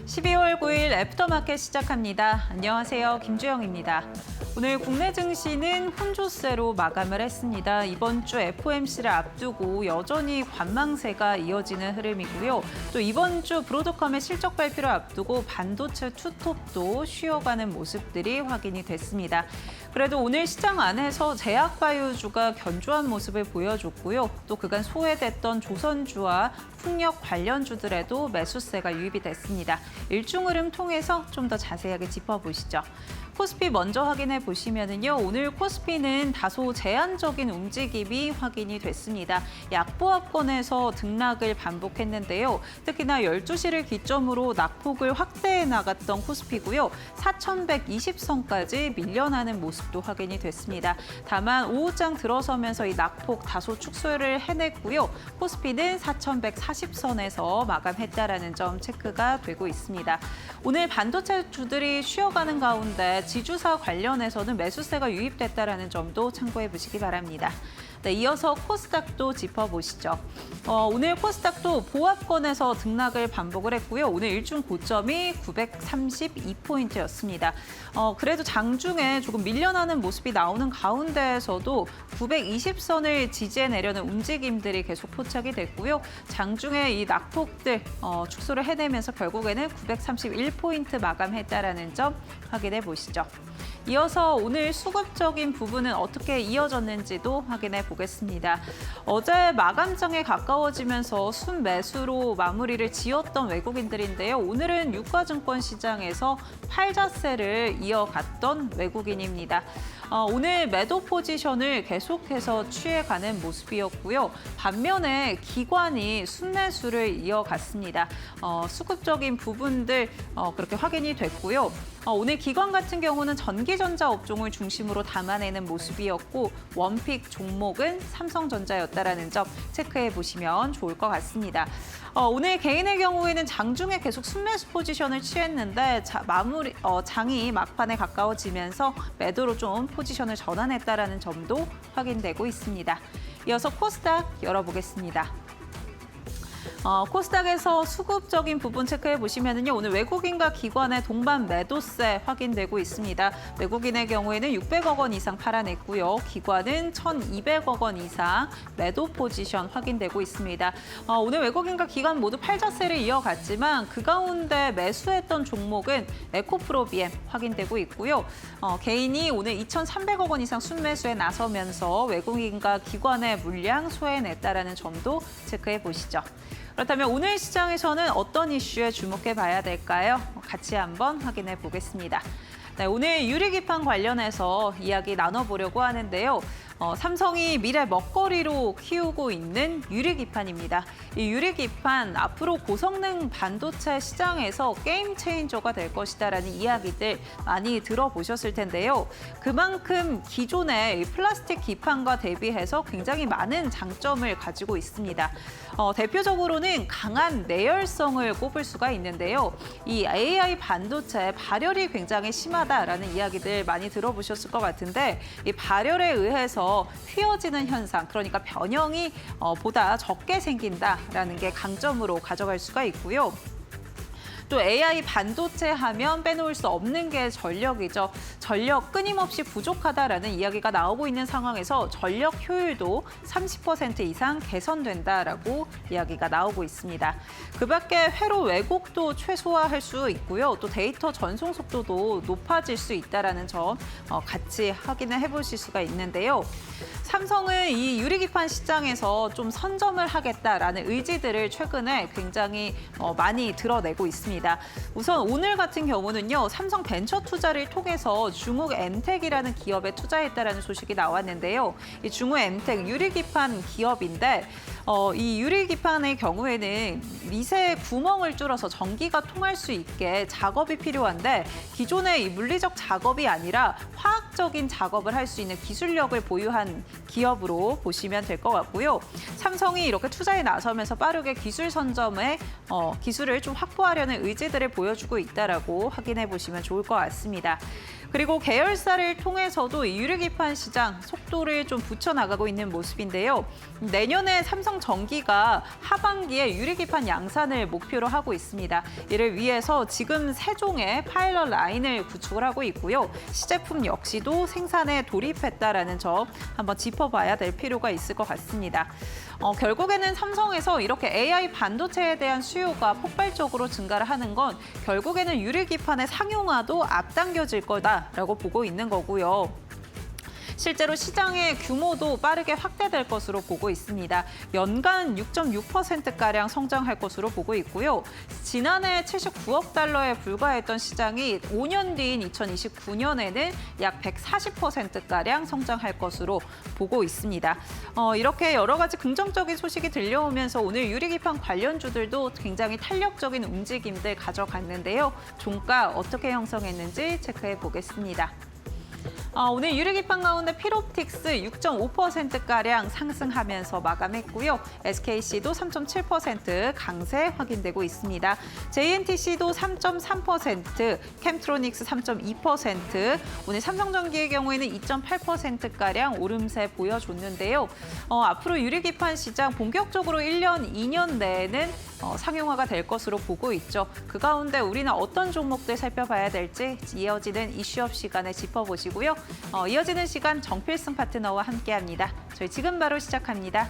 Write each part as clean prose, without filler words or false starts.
12월 9일 애프터마켓 시작합니다. 안녕하세요. 김주영입니다. 오늘 국내 증시는 혼조세로 마감을 했습니다. 이번 주 FOMC를 앞두고 여전히 관망세가 이어지는 흐름이고요. 또 이번 주 브로드컴의 실적 발표를 앞두고 반도체 투톱도 쉬어가는 모습들이 확인이 됐습니다. 그래도 오늘 시장 안에서 제약바이오주가 견조한 모습을 보여줬고요. 또 그간 소외됐던 조선주와 풍력 관련주들에도 매수세가 유입이 됐습니다. 일중 흐름 통해서 좀 더 자세하게 짚어보시죠. 코스피 먼저 확인해 보시면은요. 오늘 코스피는 다소 제한적인 움직임이 확인이 됐습니다. 약보합권에서 등락을 반복했는데요. 특히나 12시를 기점으로 낙폭을 확대해 나갔던 코스피고요. 4,120선까지 밀려나는 모습도 확인이 됐습니다. 다만 오후장 들어서면서 이 낙폭 다소 축소를 해냈고요. 코스피는 4,140선에서 마감했다라는 점 체크가 되고 있습니다. 오늘 반도체 주들이 쉬어가는 가운데 지주사 관련해서는 매수세가 유입됐다라는 점도 참고해 보시기 바랍니다. 네, 이어서 코스닥도 짚어보시죠. 오늘 코스닥도 보합권에서 등락을 반복을 했고요. 오늘 일중 고점이 932포인트였습니다. 그래도 장중에 조금 밀려나는 모습이 나오는 가운데에서도 920선을 지지해 내려는 움직임들이 계속 포착이 됐고요. 장중에 이 낙폭들 축소를 해내면서 결국에는 931포인트 마감했다라는 점 확인해 보시죠. 이어서 오늘 수급적인 부분은 어떻게 이어졌는지도 확인해 보겠습니다. 어제 마감장에 가까워지면서 순매수로 마무리를 지었던 외국인들인데요. 오늘은 유가증권 시장에서 팔자세를 이어갔던 외국인입니다. 오늘 매도 포지션을 계속해서 취해가는 모습이었고요. 반면에 기관이 순매수를 이어갔습니다. 수급적인 부분들 그렇게 확인이 됐고요. 오늘 기관 같은 경우는 전기전자 업종을 중심으로 담아내는 모습이었고 원픽 종목은 삼성전자였다라는 점 체크해 보시면 좋을 것 같습니다. 오늘 개인의 경우에는 장중에 계속 순매수 포지션을 취했는데 장이 막판에 가까워지면서 매도로 좀 포지션을 전환했다라는 점도 확인되고 있습니다. 이어서 코스닥 열어보겠습니다. 코스닥에서 수급적인 부분 체크해 보시면요. 오늘 외국인과 기관의 동반 매도세 확인되고 있습니다. 외국인의 경우에는 600억 원 이상 팔아냈고요. 기관은 1,200억 원 이상 매도 포지션 확인되고 있습니다. 오늘 외국인과 기관 모두 팔자세를 이어갔지만 그 가운데 매수했던 종목은 에코프로비엠 확인되고 있고요. 개인이 오늘 2,300억 원 이상 순매수에 나서면서 외국인과 기관의 물량 소화해냈다라는 점도 체크해 보시죠. 그렇다면 오늘 시장에서는 어떤 이슈에 주목해 봐야 될까요? 같이 한번 확인해 보겠습니다. 네, 오늘 유리기판 관련해서 이야기 나눠보려고 하는데요. 삼성이 미래 먹거리로 키우고 있는 유리기판입니다. 이 유리기판 앞으로 고성능 반도체 시장에서 게임 체인저가 될 것이다라는 이야기들 많이 들어보셨을 텐데요. 그만큼 기존의 플라스틱 기판과 대비해서 굉장히 많은 장점을 가지고 있습니다. 대표적으로는 강한 내열성을 꼽을 수가 있는데요. 이 AI 반도체 발열이 굉장히 심하다라는 이야기들 많이 들어보셨을 것 같은데 이 발열에 의해서 휘어지는 현상, 그러니까 변형이 보다 적게 생긴다라는 게 강점으로 가져갈 수가 있고요. 또 AI 반도체 하면 빼놓을 수 없는 게 전력이죠. 전력 끊임없이 부족하다라는 이야기가 나오고 있는 상황에서 전력 효율도 30% 이상 개선된다라고 이야기가 나오고 있습니다. 그 밖에 회로 왜곡도 최소화할 수 있고요. 또 데이터 전송 속도도 높아질 수 있다라는 점 같이 확인을 해보실 수가 있는데요. 삼성은 이 유리기판 시장에서 좀 선점을 하겠다라는 의지들을 최근에 굉장히 많이 드러내고 있습니다. 우선 오늘 같은 경우는요. 삼성 벤처 투자를 통해서 중국 엠텍이라는 기업에 투자했다라는 소식이 나왔는데요. 이 중국 엠텍 유리기판 기업인데 이 유리기판의 경우에는 미세 구멍을 뚫어서 전기가 통할 수 있게 작업이 필요한데 기존의 이 물리적 작업이 아니라 화학적인 작업을 할 수 있는 기술력을 보유한 기업으로 보시면 될 것 같고요. 삼성이 이렇게 투자에 나서면서 빠르게 기술 선점에 기술을 좀 확보하려는 의지들을 보여주고 있다라고 확인해 보시면 좋을 것 같습니다. 그리고 계열사를 통해서도 이 유리기판 시장 속도를 좀 붙여나가고 있는 모습인데요. 내년에 삼성전기가 하반기에 유리기판 양산을 목표로 하고 있습니다. 이를 위해서 지금 3종의 파일럿 라인을 구축을 하고 있고요. 시제품 역시도 생산에 돌입했다라는 점 한번 짚어봐야 될 필요가 있을 것 같습니다. 결국에는 삼성에서 이렇게 AI 반도체에 대한 수요가 폭발적으로 증가를 하는 건 결국에는 유리기판의 상용화도 앞당겨질 거다라고 보고 있는 거고요. 실제로 시장의 규모도 빠르게 확대될 것으로 보고 있습니다. 연간 6.6%가량 성장할 것으로 보고 있고요. 지난해 79억 달러에 불과했던 시장이 5년 뒤인 2029년에는 약 140%가량 성장할 것으로 보고 있습니다. 이렇게 여러 가지 긍정적인 소식이 들려오면서 오늘 유리기판 관련주들도 굉장히 탄력적인 움직임들 가져갔는데요. 종가 어떻게 형성했는지 체크해 보겠습니다. 오늘 유리기판 가운데 필옵틱스 6.5%가량 상승하면서 마감했고요. SKC도 3.7% 강세 확인되고 있습니다. JNTC도 3.3%, 캠트로닉스 3.2%, 오늘 삼성전기의 경우에는 2.8%가량 오름세 보여줬는데요. 앞으로 유리기판 시장 본격적으로 1년, 2년 내에는 상용화가 될 것으로 보고 있죠. 그 가운데 우리는 어떤 종목들 살펴봐야 될지 이어지는 이슈업 시간에 짚어보시고요. 이어지는 시간 정필승 파트너와 함께합니다. 저희 지금 바로 시작합니다.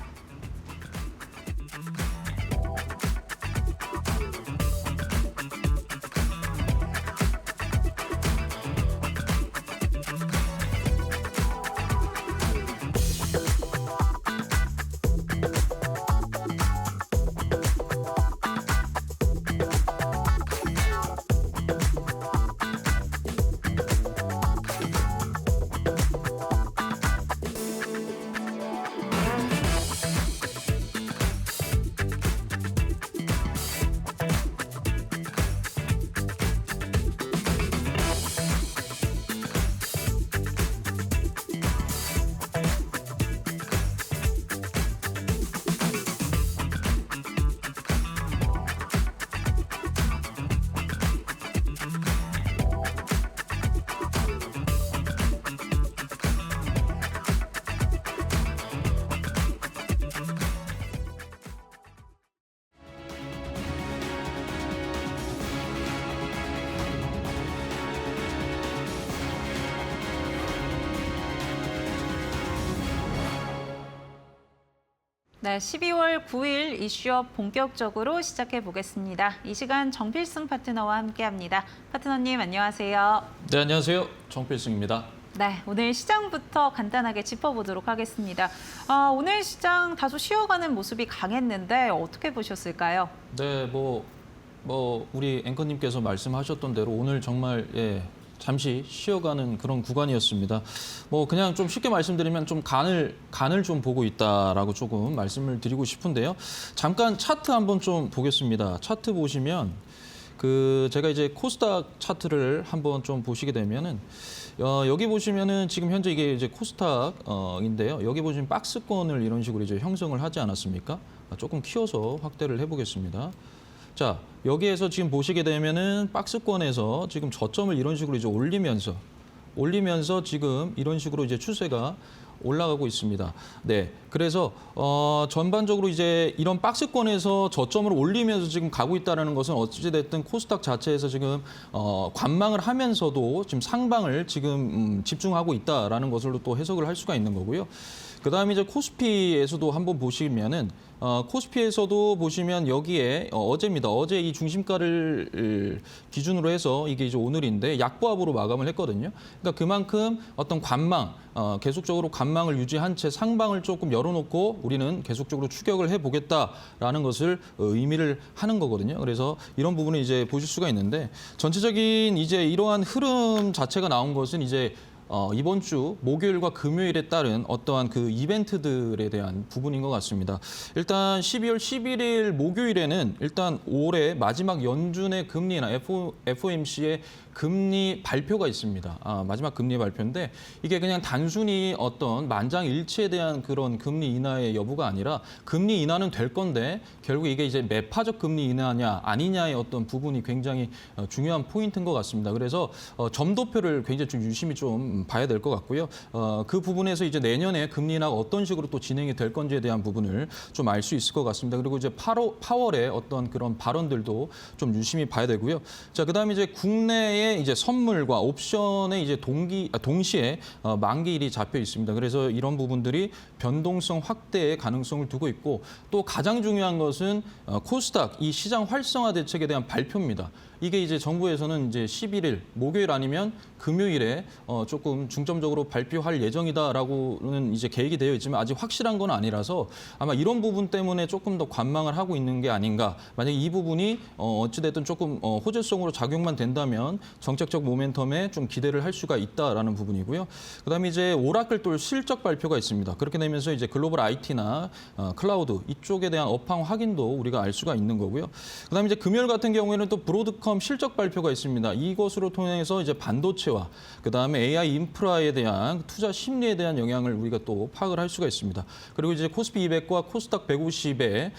네, 12월 9일 이슈업 본격적으로 시작해 보겠습니다. 이 시간 정필승 파트너와 함께합니다. 파트너님 안녕하세요. 네, 안녕하세요. 정필승입니다. 네, 오늘 시장부터 간단하게 짚어보도록 하겠습니다. 오늘 시장 다소 쉬어가는 모습이 강했는데 어떻게 보셨을까요? 네, 우리 앵커님께서 말씀하셨던 대로 오늘 정말 잠시 쉬어가는 그런 구간이었습니다. 그냥 좀 쉽게 말씀드리면 좀 간을 좀 보고 있다라고 조금 말씀을 드리고 싶은데요. 잠깐 차트 한번 좀 보겠습니다. 차트 보시면 제가 이제 코스닥 차트를 한번 좀 보시게 되면은 여기 보시면은 지금 현재 이게 이제 코스닥인데요. 여기 보시면 박스권을 이런 식으로 이제 형성을 하지 않았습니까? 조금 키워서 확대를 해보겠습니다. 자, 여기에서 지금 보시게 되면은 박스권에서 지금 저점을 이런 식으로 이제 올리면서 지금 이런 식으로 이제 추세가 올라가고 있습니다. 네, 그래서 전반적으로 이제 이런 박스권에서 저점을 올리면서 지금 가고 있다는 것은 어찌됐든 코스닥 자체에서 지금 관망을 하면서도 지금 상방을 지금 집중하고 있다라는 것으로 또 해석을 할 수가 있는 거고요. 그다음에 이제 코스피에서도 한번 보시면은 코스피에서도 보시면 여기에 어제입니다. 어제 이 중심가를 기준으로 해서 이게 이제 오늘인데 약보합으로 마감을 했거든요. 그러니까 그만큼 어떤 관망, 계속적으로 관망을 유지한 채 상방을 조금 열어놓고 우리는 계속적으로 추격을 해보겠다라는 것을 의미를 하는 거거든요. 그래서 이런 부분을 이제 보실 수가 있는데 전체적인 이제 이러한 흐름 자체가 나온 것은 이제 이번 주 목요일과 금요일에 따른 어떠한 그 이벤트들에 대한 부분인 것 같습니다. 일단 12월 11일 목요일에는 일단 올해 마지막 연준의 금리나 FOMC의 금리 발표가 있습니다. 마지막 금리 발표인데 이게 그냥 단순히 어떤 만장일치에 대한 그런 금리 인하의 여부가 아니라 금리 인하는 될 건데 결국 이게 이제 매파적 금리 인하냐 아니냐의 어떤 부분이 굉장히 중요한 포인트인 것 같습니다. 그래서 점도표를 굉장히 좀 유심히 좀 봐야 될 것 같고요. 그 부분에서 이제 내년에 금리 인하가 어떤 식으로 또 진행이 될 건지에 대한 부분을 좀 알 수 있을 것 같습니다. 그리고 이제 파월의 어떤 그런 발언들도 좀 유심히 봐야 되고요. 자, 그다음에 이제 국내에 이제 선물과 옵션에 이제 동시에 만기일이 잡혀 있습니다. 그래서 이런 부분들이 변동성 확대의 가능성을 두고 있고 또 가장 중요한 것은 코스닥 이 시장 활성화 대책에 대한 발표입니다. 이게 이제 정부에서는 이제 11일 목요일 아니면 금요일에 조금 중점적으로 발표할 예정이다라고는 이제 계획이 되어 있지만 아직 확실한 건 아니라서 아마 이런 부분 때문에 조금 더 관망을 하고 있는 게 아닌가. 만약에 이 부분이 어찌됐든 조금 호재성으로 작용만 된다면 정책적 모멘텀에 좀 기대를 할 수가 있다라는 부분이고요. 그다음에 이제 오라클 또 실적 발표가 있습니다. 그렇게 되면서 이제 글로벌 IT나 클라우드 이쪽에 대한 업황 확인도 우리가 알 수가 있는 거고요. 그다음에 이제 금요일 같은 경우에는 또 브로드컴 실적 발표가 있습니다. 이것으로 통해서 이제 반도체와 그다음에 AI 인프라에 대한 투자 심리에 대한 영향을 우리가 또 파악을 할 수가 있습니다. 그리고 이제 코스피 200과 코스닥 150의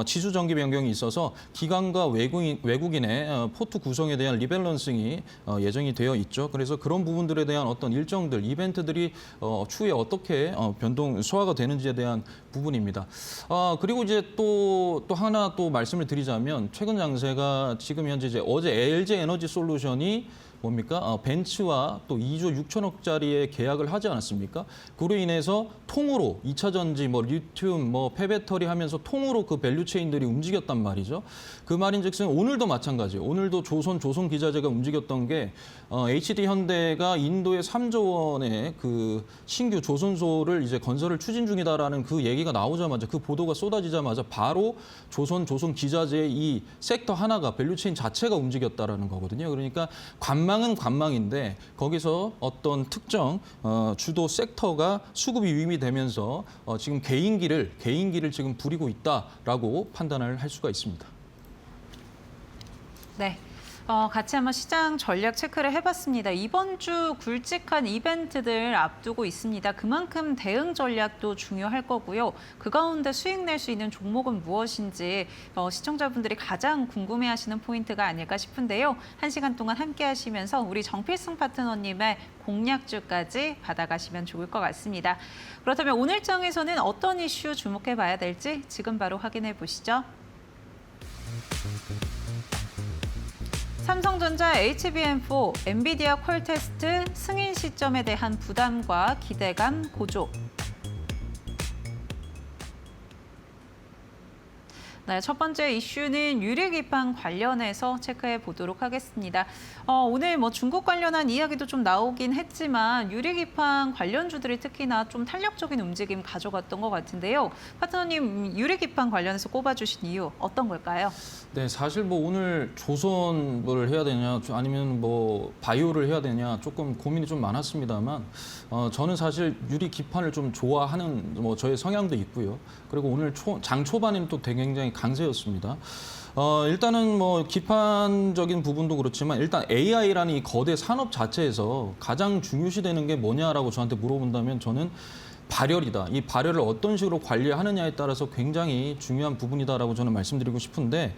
지수 정기 변경이 있어서 기관과 외국인의 포트 구성에 대한 리밸런싱이 예정이 되어 있죠. 그래서 그런 부분들에 대한 어떤 일정들, 이벤트들이 추후에 어떻게 변동 소화가 되는지에 대한 부분입니다. 그리고 이제 또 하나 또 말씀을 드리자면 최근 장세가 지금 현재 이제 어제 LG 에너지 솔루션이 뭡니까? 벤츠와 또 2조 6천억짜리의 계약을 하지 않았습니까? 그로 인해서 통으로 2차 전지, 리튬, 폐배터리 하면서 통으로 그 밸류체인들이 움직였단 말이죠. 그 말인즉슨 오늘도 마찬가지예요. 오늘도 조선 기자재가 움직였던 게 HD 현대가 인도의 3조 원의 그 신규 조선소를 이제 건설을 추진 중이다라는 그 얘기가 나오자마자 그 보도가 쏟아지자마자 바로 조선 기자재의 이 섹터 하나가 밸류체인 자체가 움직였다라는 거거든요. 그러니까 관망은 관망인데 거기서 어떤 특정 주도 섹터가 수급이 유입이 되면서 지금 개인기를 지금 부리고 있다라고 판단을 할 수가 있습니다. 네. 같이 한번 시장 전략 체크를 해봤습니다. 이번 주 굵직한 이벤트들 앞두고 있습니다. 그만큼 대응 전략도 중요할 거고요. 그 가운데 수익 낼 수 있는 종목은 무엇인지 시청자분들이 가장 궁금해하시는 포인트가 아닐까 싶은데요. 1시간 동안 함께 하시면서 우리 정필승 파트너님의 공략주까지 받아가시면 좋을 것 같습니다. 그렇다면 오늘 장에서는 어떤 이슈 주목해봐야 될지 지금 바로 확인해 보시죠. 삼성전자 HBM4, 엔비디아 콜 테스트 승인 시점에 대한 부담과 기대감 고조. 네, 첫 번째 이슈는 유리기판 관련해서 체크해 보도록 하겠습니다. 오늘 중국 관련한 이야기도 좀 나오긴 했지만 유리기판 관련주들이 특히나 좀 탄력적인 움직임 가져갔던 것 같은데요. 파트너님, 유리기판 관련해서 꼽아주신 이유 어떤 걸까요? 네, 사실 오늘 조선을 해야 되냐 아니면 바이오를 해야 되냐 조금 고민이 좀 많았습니다만 저는 사실 유리기판을 좀 좋아하는 저의 성향도 있고요. 그리고 오늘 장 초반에는 또 굉장히 강세였습니다. 일단은 기판적인 부분도 그렇지만 일단 AI라는 이 거대 산업 자체에서 가장 중요시되는 게 뭐냐라고 저한테 물어본다면 저는 발열이다. 이 발열을 어떤 식으로 관리하느냐에 따라서 굉장히 중요한 부분이다라고 저는 말씀드리고 싶은데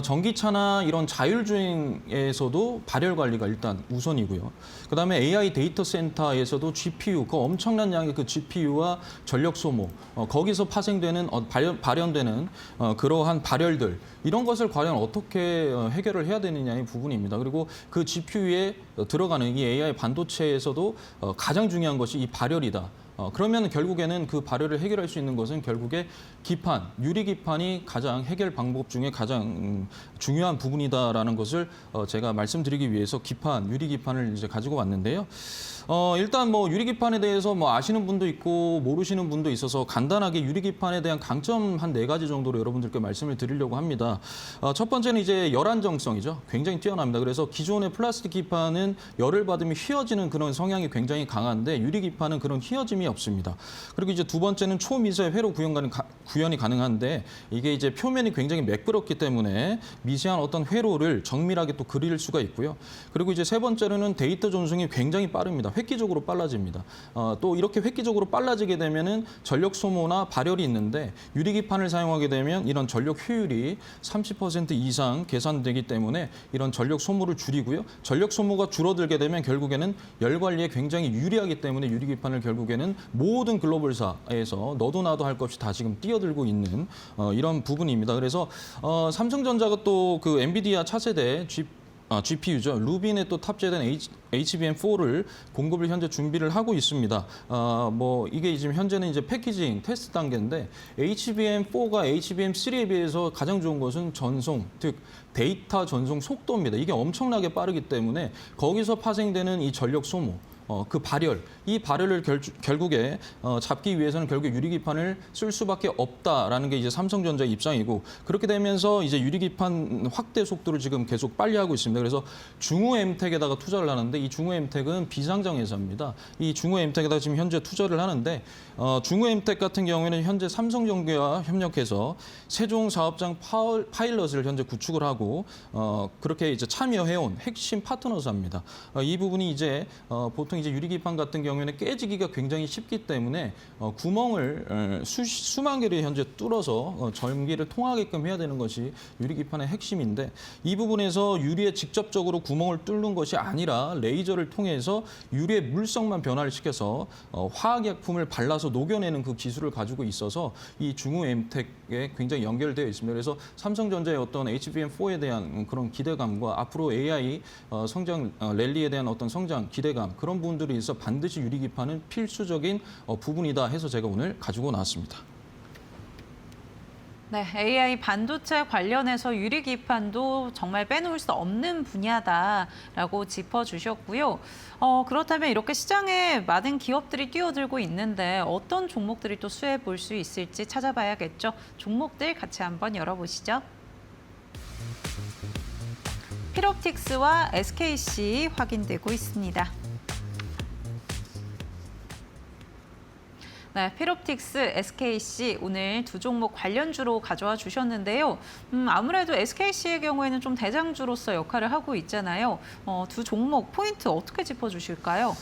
전기차나 이런 자율주행에서도 발열 관리가 일단 우선이고요. 그다음에 AI 데이터 센터에서도 GPU, 그 엄청난 양의 그 GPU와 전력 소모, 거기서 파생되는 발현되는 그러한 발열들 이런 것을 과연 어떻게 해결을 해야 되느냐의 부분입니다. 그리고 그 GPU에 들어가는 이 AI 반도체에서도 가장 중요한 것이 이 발열이다. 그러면 결국에는 그 발열을 해결할 수 있는 것은 결국에 기판, 유리기판이 가장 해결 방법 중에 가장 중요한 부분이다라는 것을 제가 말씀드리기 위해서 유리기판을 이제 가지고 왔는데요. 일단 뭐 유리기판에 대해서 뭐 아시는 분도 있고 모르시는 분도 있어서 간단하게 유리기판에 대한 강점 한 4가지 정도로 여러분들께 말씀을 드리려고 합니다. 첫 번째는 이제 열 안정성이죠. 굉장히 뛰어납니다. 그래서 기존의 플라스틱 기판은 열을 받으면 휘어지는 그런 성향이 굉장히 강한데 유리기판은 그런 휘어짐이 없습니다. 그리고 이제 두 번째는 초미세 회로 구현이 가능한데 이게 이제 표면이 굉장히 매끄럽기 때문에 미세한 어떤 회로를 정밀하게 또 그릴 수가 있고요. 그리고 이제 세 번째로는 데이터 전송이 굉장히 빠릅니다. 획기적으로 빨라집니다. 또 이렇게 획기적으로 빨라지게 되면은 전력 소모나 발열이 있는데 유리기판을 사용하게 되면 이런 전력 효율이 30% 이상 계산되기 때문에 이런 전력 소모를 줄이고요. 전력 소모가 줄어들게 되면 결국에는 열 관리에 굉장히 유리하기 때문에 유리기판을 결국에는 모든 글로벌사에서 너도 나도 할 것 없이 다 지금 뛰어들고 있는 이런 부분입니다. 그래서 삼성전자가 또 그 엔비디아 차세대 GPU죠. 루빈에 또 탑재된 HBM4를 공급을 현재 준비를 하고 있습니다. 뭐 이게 지금 현재는 이제 패키징 테스트 단계인데 HBM4가 HBM3에 비해서 가장 좋은 것은 전송, 즉 데이터 전송 속도입니다. 이게 엄청나게 빠르기 때문에 거기서 파생되는 이 전력 소모, 그 발열, 이 발열을 결국에 잡기 위해서는 결국 유리기판을 쓸 수밖에 없다라는 게 이제 삼성전자의 입장이고 그렇게 되면서 이제 유리기판 확대 속도를 지금 계속 빨리 하고 있습니다. 그래서 중후 엠텍에다가 투자를 하는데 이 중후 엠텍은 비상장 회사입니다. 이 중후 엠텍에다가 지금 현재 투자를 하는데 중후 엠텍 같은 경우에는 현재 삼성전기와 협력해서 세종 사업장 파일럿을 현재 구축을 하고 그렇게 이제 참여해온 핵심 파트너사입니다. 이 부분이 이제 보통 이제 유리기판 같은 경우에는 깨지기가 굉장히 쉽기 때문에 구멍을 수만 개를 현재 뚫어서 전기를 통하게끔 해야 되는 것이 유리기판의 핵심인데 이 부분에서 유리에 직접적으로 구멍을 뚫는 것이 아니라 레이저를 통해서 유리의 물성만 변화를 시켜서 화학약품을 발라서 녹여내는 그 기술을 가지고 있어서 이 중후 엠텍에 굉장히 연결되어 있습니다. 그래서 삼성전자의 어떤 HBM4에 대한 그런 기대감과 앞으로 AI 성장 랠리에 대한 어떤 성장 기대감 그런 부분들이 있어 반드시 유리기판은 필수적인 부분이다 해서 제가 오늘 가지고 나왔습니다. 네, AI 반도체 관련해서 유리기판도 정말 빼놓을 수 없는 분야다라고 짚어주셨고요. 그렇다면 이렇게 시장에 많은 기업들이 뛰어들고 있는데 어떤 종목들이 또 수혜 볼 수 있을지 찾아봐야겠죠. 종목들 같이 한번 열어보시죠. 필옵틱스와 SKC 확인되고 있습니다. 네, 필옵틱스, SKC 오늘 두 종목 관련주로 가져와 주셨는데요. 아무래도 SKC의 경우에는 좀 대장주로서 역할을 하고 있잖아요. 두 종목 포인트 어떻게 짚어주실까요?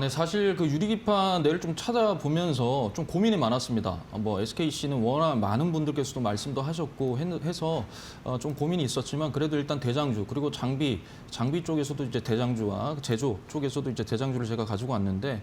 네, 사실 그 유리기판 내를 좀 찾아보면서 좀 고민이 많았습니다. 뭐 SKC는 워낙 많은 분들께서도 말씀도 하셨고 해서 좀 고민이 있었지만 그래도 일단 대장주 그리고 장비 쪽에서도 이제 대장주와 제조 쪽에서도 이제 대장주를 제가 가지고 왔는데.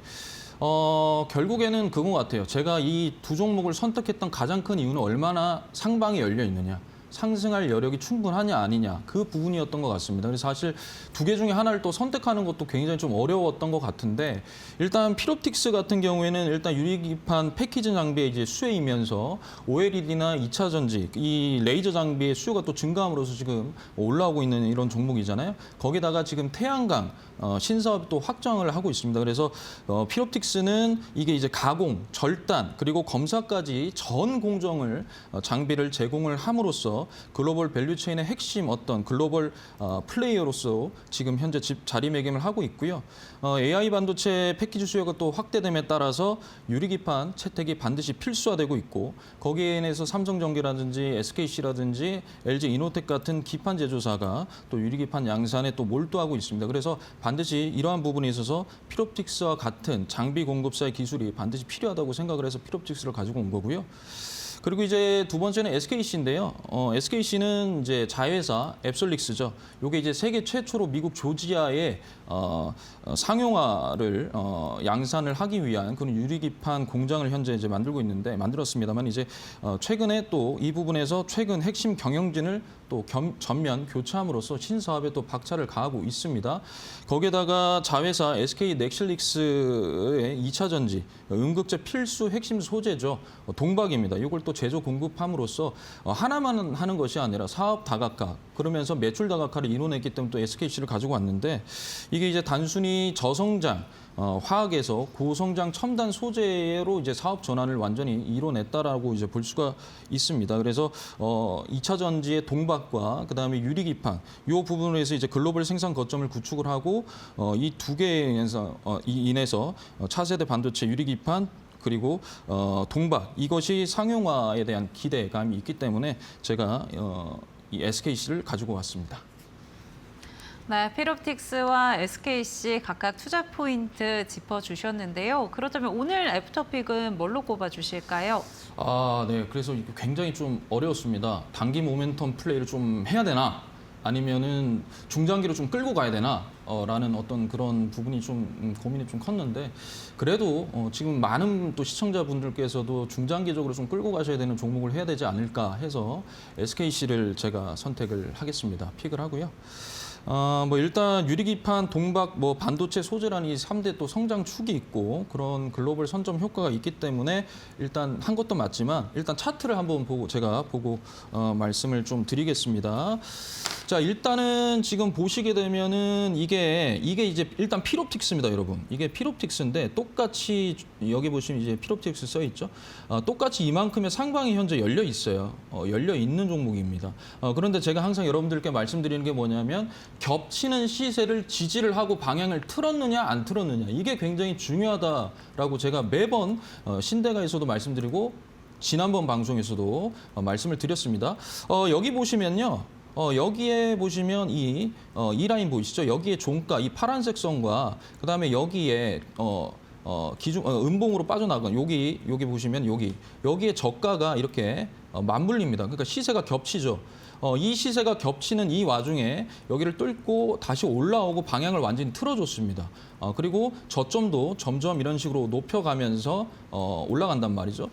결국에는 그거 같아요. 제가 이 두 종목을 선택했던 가장 큰 이유는 얼마나 상방이 열려 있느냐. 상승할 여력이 충분하냐 아니냐 그 부분이었던 것 같습니다. 그래서 사실 두 개 중에 하나를 또 선택하는 것도 굉장히 좀 어려웠던 것 같은데 일단 필옵틱스 같은 경우에는 일단 유리기판 패키징 장비의 이제 수혜이면서 OLED나 2차 전지 이 레이저 장비의 수요가 또 증가함으로써 지금 올라오고 있는 이런 종목이잖아요. 거기다가 지금 태양광 신사업이 또 확장을 하고 있습니다. 그래서 필옵틱스는 이게 이제 가공, 절단 그리고 검사까지 전 공정을 장비를 제공을 함으로써 글로벌 밸류체인의 핵심 어떤 글로벌 플레이어로서 지금 현재 자리매김을 하고 있고요. AI 반도체 패키지 수요가 또 확대됨에 따라서 유리기판 채택이 반드시 필수화되고 있고 거기에 인해서 삼성전기라든지 SKC라든지 LG 이노텍 같은 기판 제조사가 또 유리기판 양산에 또 몰두하고 있습니다. 그래서 반드시 이러한 부분에 있어서 필옵틱스와 같은 장비 공급사의 기술이 반드시 필요하다고 생각을 해서 필옵틱스를 가지고 온 거고요. 그리고 이제 두 번째는 SKC인데요. SKC는 이제 자회사 앱솔릭스죠. 이게 이제 세계 최초로 미국 조지아에 상용화를 양산을 하기 위한 그런 유리기판 공장을 현재 이제 만들었습니다만 이제 최근에 또 이 부분에서 최근 핵심 경영진을 또 전면 교체함으로써 신사업에 또 박차를 가하고 있습니다. 거기에다가 자회사 SK 넥실릭스의 2차 전지 음극재 필수 핵심 소재죠. 동박입니다. 이걸 또 제조 공급함으로써 하나만 하는 것이 아니라 사업 다각화 그러면서 매출 다각화를 이뤄냈기 때문에 또 SKC를 가지고 왔는데 이게 이제 단순히 저성장 화학에서 고성장 첨단 소재로 이제 사업 전환을 완전히 이뤄냈다라고 이제 볼 수가 있습니다. 그래서 2차 전지의 동박과 그다음에 유리기판 이 부분에서 이제 글로벌 생산 거점을 구축을 하고 이 두 개에 인해서 차세대 반도체 유리기판 그리고 동박 이것이 상용화에 대한 기대감이 있기 때문에 제가 이 SKC를 가지고 왔습니다. 네, 필옵틱스와 SKC 각각 투자 포인트 짚어주셨는데요. 그렇다면 오늘 애프터픽은 뭘로 꼽아주실까요? 네. 그래서 이게 굉장히 좀 어려웠습니다. 단기 모멘텀 플레이를 좀 해야 되나? 아니면은 중장기로 좀 끌고 가야 되나? 라는 어떤 그런 부분이 좀 고민이 좀 컸는데 그래도 지금 많은 또 시청자분들께서도 중장기적으로 좀 끌고 가셔야 되는 종목을 해야 되지 않을까 해서 SKC를 제가 선택을 하겠습니다. 픽을 하고요. 뭐 일단 유리기판, 동박, 뭐 반도체 소재라는 이 3대 또 성장 축이 있고 그런 글로벌 선점 효과가 있기 때문에 일단 한 것도 맞지만 일단 차트를 한번 제가 보고 말씀을 좀 드리겠습니다. 자, 일단은 지금 보시게 되면은 이게 이제 일단 필옵틱스입니다, 여러분. 이게 필옵틱스인데 똑같이 여기 보시면 이제 필옵틱스 써 있죠. 똑같이 이만큼의 상방이 현재 열려 있어요. 열려 있는 종목입니다. 그런데 제가 항상 여러분들께 말씀드리는 게 뭐냐면 겹치는 시세를 지지를 하고 방향을 틀었느냐 안 틀었느냐 이게 굉장히 중요하다라고 제가 매번 신대가에서도 말씀드리고 지난번 방송에서도 말씀을 드렸습니다. 여기 보시면요. 여기에 보시면 이 라인 보이시죠? 여기에 종가 이 파란색 선과 그다음에 여기에 기준 음봉으로 빠져나간 여기 보시면 여기에 저가가 이렇게 맞물립니다. 그러니까 시세가 겹치죠. 이 시세가 겹치는 이 와중에 여기를 뚫고 다시 올라오고 방향을 완전히 틀어줬습니다. 그리고 저점도 점점 이런 식으로 높여가면서 올라간단 말이죠.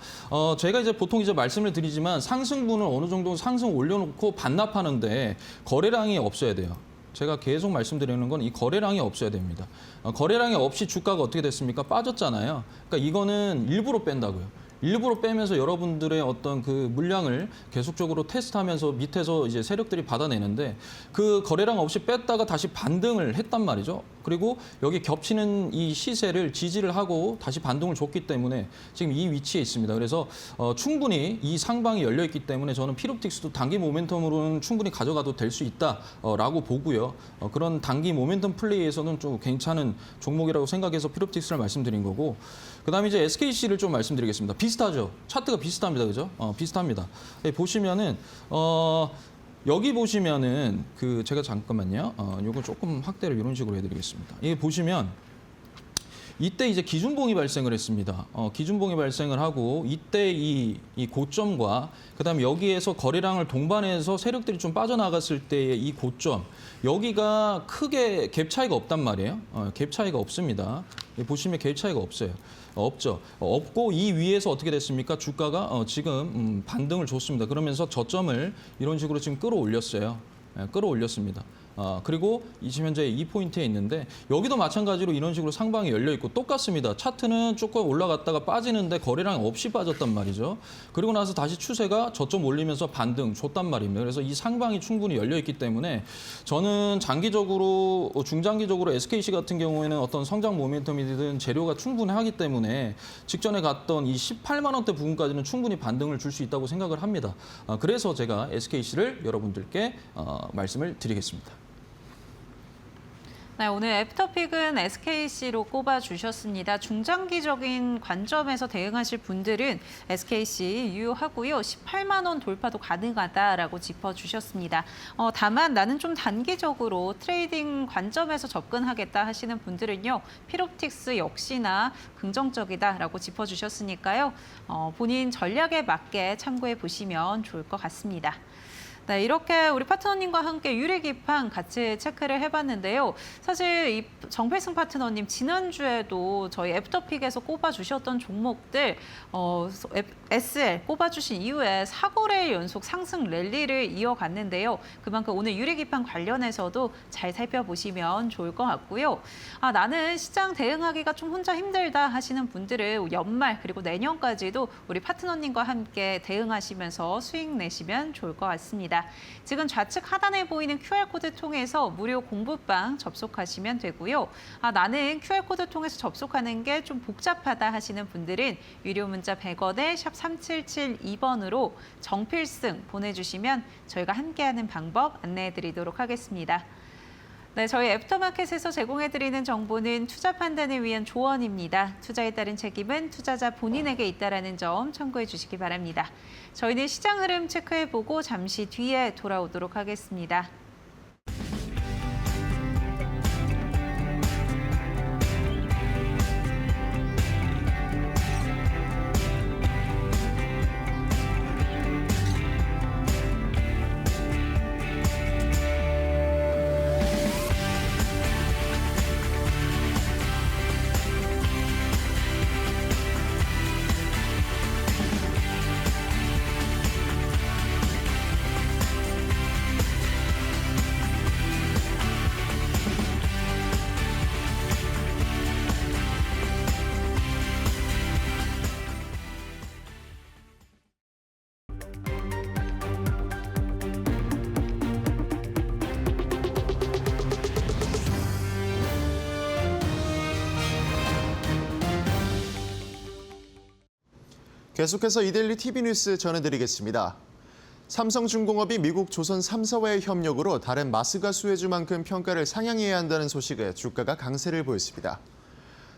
제가 이제 보통 이제 말씀을 드리지만 상승분을 어느 정도 상승 올려놓고 반납하는데 거래량이 없어야 돼요. 제가 계속 말씀드리는 건 이 거래량이 없어야 됩니다. 거래량이 없이 주가가 어떻게 됐습니까? 빠졌잖아요. 그러니까 이거는 일부러 뺀다고요. 일부러 빼면서 여러분들의 어떤 그 물량을 계속적으로 테스트하면서 밑에서 이제 세력들이 받아내는데 그 거래량 없이 뺐다가 다시 반등을 했단 말이죠. 그리고 여기 겹치는 이 시세를 지지를 하고 다시 반등을 줬기 때문에 지금 이 위치에 있습니다. 그래서 충분히 이 상방이 열려 있기 때문에 저는 필옵틱스도 단기 모멘텀으로는 충분히 가져가도 될 수 있다라고 보고요. 그런 단기 모멘텀 플레이에서는 좀 괜찮은 종목이라고 생각해서 필옵틱스를 말씀드린 거고 그다음에 이제 SKC를 좀 말씀드리겠습니다. 비슷하죠? 차트가 비슷합니다. 그죠? 비슷합니다. 보시면은 여기 보시면은 그 제가 잠깐만요. 요거 조금 확대를 이런 식으로 해드리겠습니다. 이게 보시면 이때 이제 기준봉이 발생을 했습니다. 기준봉이 발생을 하고 이때 이 고점과 그다음에 여기에서 거래량을 동반해서 세력들이 좀 빠져나갔을 때의 이 고점 여기가 크게 갭 차이가 없단 말이에요. 갭 차이가 없습니다. 보시면 갭 차이가 없어요. 없죠. 없고 이 위에서 어떻게 됐습니까? 주가가 지금 반등을 줬습니다. 그러면서 저점을 이런 식으로 지금 끌어올렸어요. 끌어올렸습니다. 그리고 지금 현재 이 포인트에 있는데 여기도 마찬가지로 이런 식으로 상방이 열려 있고 똑같습니다. 차트는 조금 올라갔다가 빠지는데 거래량 없이 빠졌단 말이죠. 그리고 나서 다시 추세가 저점 올리면서 반등 줬단 말입니다. 그래서 이 상방이 충분히 열려 있기 때문에 저는 장기적으로 중장기적으로 SKC 같은 경우에는 어떤 성장 모멘텀이든 재료가 충분하기 때문에 직전에 갔던 이 18만 원대 부분까지는 충분히 반등을 줄 수 있다고 생각을 합니다. 그래서 제가 SKC를 여러분들께 말씀을 드리겠습니다. 네, 오늘 애프터픽은 SKC로 꼽아주셨습니다. 중장기적인 관점에서 대응하실 분들은 SKC 유효하고요. 18만 원 돌파도 가능하다라고 짚어주셨습니다. 다만 나는 좀 단기적으로 트레이딩 관점에서 접근하겠다 하시는 분들은요. 필옵틱스 역시나 긍정적이다라고 짚어주셨으니까요. 본인 전략에 맞게 참고해 보시면 좋을 것 같습니다. 네, 이렇게 우리 파트너님과 함께 유리기판 같이 체크를 해봤는데요. 사실 이 정필승 파트너님 지난주에도 저희 애프터픽에서 꼽아주셨던 종목들 SL 꼽아주신 이후에 4거래일 연속 상승 랠리를 이어갔는데요. 그만큼 오늘 유리기판 관련해서도 잘 살펴보시면 좋을 것 같고요. 나는 시장 대응하기가 좀 혼자 힘들다 하시는 분들은 연말 그리고 내년까지도 우리 파트너님과 함께 대응하시면서 수익 내시면 좋을 것 같습니다. 있습니다. 지금 좌측 하단에 보이는 QR코드 통해서 무료 공부방 접속하시면 되고요. 나는 QR코드 통해서 접속하는 게 좀 복잡하다 하시는 분들은 유료 문자 100원에 샵 3772번으로 정필승 보내주시면 저희가 함께하는 방법 안내해드리도록 하겠습니다. 네, 저희 애프터마켓에서 제공해드리는 정보는 투자 판단을 위한 조언입니다. 투자에 따른 책임은 투자자 본인에게 있다는 점 참고해 주시기 바랍니다. 저희는 시장 흐름 체크해보고 잠시 뒤에 돌아오도록 하겠습니다. 계속해서 이데일리 TV 뉴스 전해드리겠습니다. 삼성중공업이 미국 조선 3사와의 협력으로 다른 마스가스 회주만큼 평가를 상향해야 한다는 소식에 주가가 강세를 보였습니다.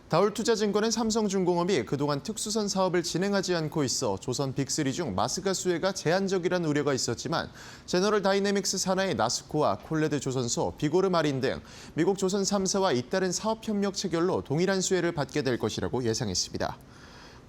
다올투자증권은 삼성중공업이 그동안 특수선 사업을 진행하지 않고 있어 조선 빅3 중 마스가 수혜가 제한적이라는 우려가 있었지만 제너럴 다이내믹스 산하의 나스코와 콜레드 조선소, 비고르 마린 등 미국 조선 3사와 잇따른 사업 협력 체결로 동일한 수혜를 받게 될 것이라고 예상했습니다.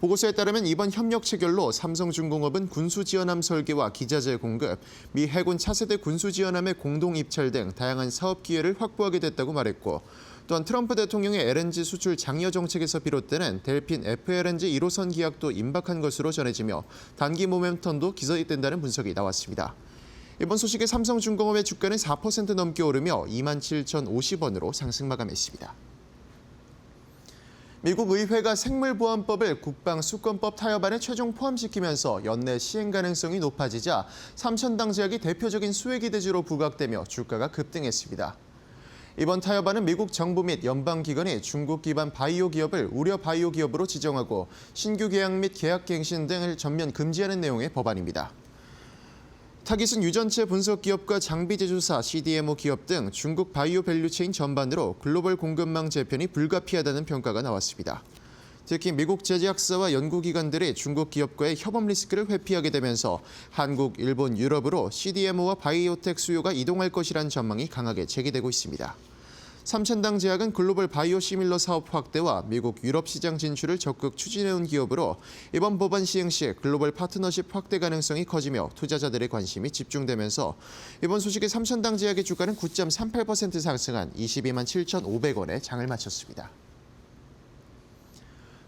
보고서에 따르면 이번 협력 체결로 삼성중공업은 군수지원함 설계와 기자재 공급, 미 해군 차세대 군수지원함의 공동 입찰 등 다양한 사업 기회를 확보하게 됐다고 말했고, 또한 트럼프 대통령의 LNG 수출 장려 정책에서 비롯되는 델핀 FLNG 1호선 계약도 임박한 것으로 전해지며 단기 모멘텀도 기대된다는 분석이 나왔습니다. 이번 소식에 삼성중공업의 주가는 4% 넘게 오르며 27,050원으로 상승 마감했습니다. 미국 의회가 생물보안법을 국방수권법 타협안에 최종 포함시키면서 연내 시행 가능성이 높아지자 삼천당 제약이 대표적인 수혜기 대주로 부각되며 주가가 급등했습니다. 이번 타협안은 미국 정부 및 연방기관이 중국 기반 바이오 기업을 우려 바이오 기업으로 지정하고 신규 계약 및 계약 갱신 등을 전면 금지하는 내용의 법안입니다. 타깃은 유전체 분석 기업과 장비 제조사, CDMO 기업 등 중국 바이오 밸류체인 전반으로 글로벌 공급망 재편이 불가피하다는 평가가 나왔습니다. 특히 미국 제약사와 연구기관들이 중국 기업과의 협업 리스크를 회피하게 되면서 한국, 일본, 유럽으로 CDMO와 바이오텍 수요가 이동할 것이란 전망이 강하게 제기되고 있습니다. 삼천당 제약은 글로벌 바이오 시밀러 사업 확대와 미국, 유럽 시장 진출을 적극 추진해온 기업으로 이번 법안 시행 시 글로벌 파트너십 확대 가능성이 커지며 투자자들의 관심이 집중되면서 이번 소식에 삼천당 제약의 주가는 9.38% 상승한 22만 7,500원에 장을 마쳤습니다.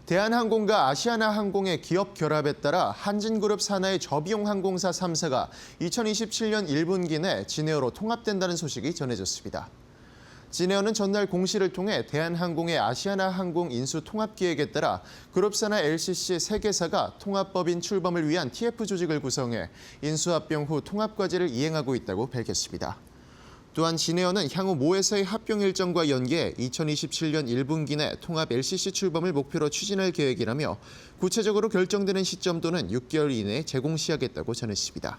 대한항공과 아시아나항공의 기업 결합에 따라 한진그룹 산하의 저비용항공사 3사가 2027년 1분기 내 진에어로 통합된다는 소식이 전해졌습니다. 진에어는 전날 공시를 통해 대한항공의 아시아나항공 인수 통합 계획에 따라 그룹사나 LCC 3개사가 통합법인 출범을 위한 TF 조직을 구성해 인수합병 후 통합 과제를 이행하고 있다고 밝혔습니다. 또한 진에어는 향후 모 회사의 합병 일정과 연계해 2027년 1분기 내 통합 LCC 출범을 목표로 추진할 계획이라며 구체적으로 결정되는 시점 또는 6개월 이내에 제공시하겠다고 전했습니다.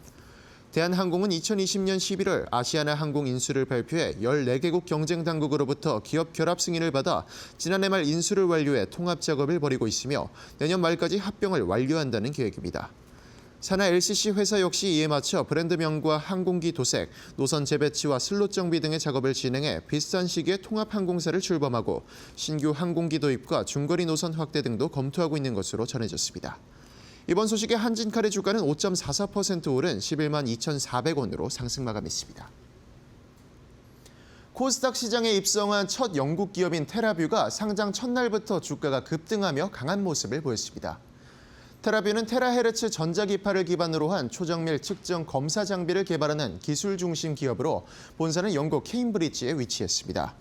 대한항공은 2020년 11월 아시아나항공 인수를 발표해 14개국 경쟁당국으로부터 기업 결합 승인을 받아 지난해 말 인수를 완료해 통합 작업을 벌이고 있으며 내년 말까지 합병을 완료한다는 계획입니다. 산하 LCC 회사 역시 이에 맞춰 브랜드명과 항공기 도색, 노선 재배치와 슬롯 정비 등의 작업을 진행해 비슷한 시기에 통합항공사를 출범하고 신규 항공기 도입과 중거리 노선 확대 등도 검토하고 있는 것으로 전해졌습니다. 이번 소식에 한진칼의 주가는 5.44% 오른 11만 2,400원으로 상승 마감했습니다. 코스닥 시장에 입성한 첫 영국 기업인 테라뷰가 상장 첫날부터 주가가 급등하며 강한 모습을 보였습니다. 테라뷰는 테라헤르츠 전자기파를 기반으로 한 초정밀 측정 검사 장비를 개발하는 기술 중심 기업으로 본사는 영국 케임브리지에 위치했습니다.